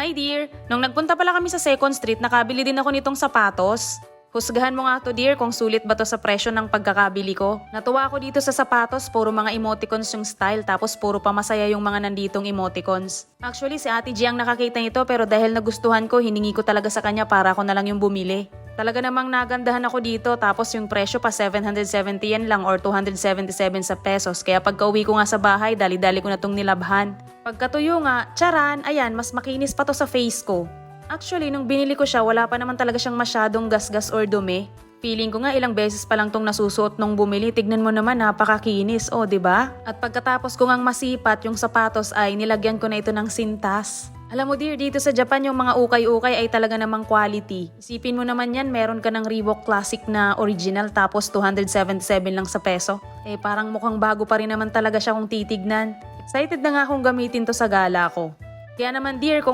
Hi dear, nung nagpunta pala kami sa 2nd Street, nakabili din ako nitong sapatos. Husgahan mo nga to dear kung sulit ba to sa presyo ng pagkakabili ko. Natuwa ako dito sa sapatos, puro mga emoticons yung style tapos puro pa masaya yung mga nanditong emoticons. Actually si Ate G ang nakakita nito pero dahil nagustuhan ko, hiningi ko talaga sa kanya para ako na lang yung bumili. Talaga namang nagandahan ako dito tapos yung presyo pa 770 yan lang or 277 sa pesos kaya pagka-uwi ko nga sa bahay, dali-dali ko na tong nilabhan. Pagkatuyo nga, tsaran, ayan, mas makinis pa to sa face ko. Actually, nung binili ko siya, wala pa naman talaga siyang masyadong gasgas or dumi. Feeling ko nga ilang beses pa lang tong nasusuot nung bumili. Tignan mo naman, napakakinis, oh, 'di ba? At pagkatapos ko ngang masipat yung sapatos ay nilagyan ko na ito ng sintas. Alam mo dear, dito sa Japan yung mga ukay-ukay ay talaga namang quality. Isipin mo naman yan, meron ka ng Reebok Classic na original tapos 277 lang sa peso. Eh parang mukhang bago pa rin naman talaga siya kung titignan. Excited na nga akong gamitin to sa gala ko. Kaya naman dear, kung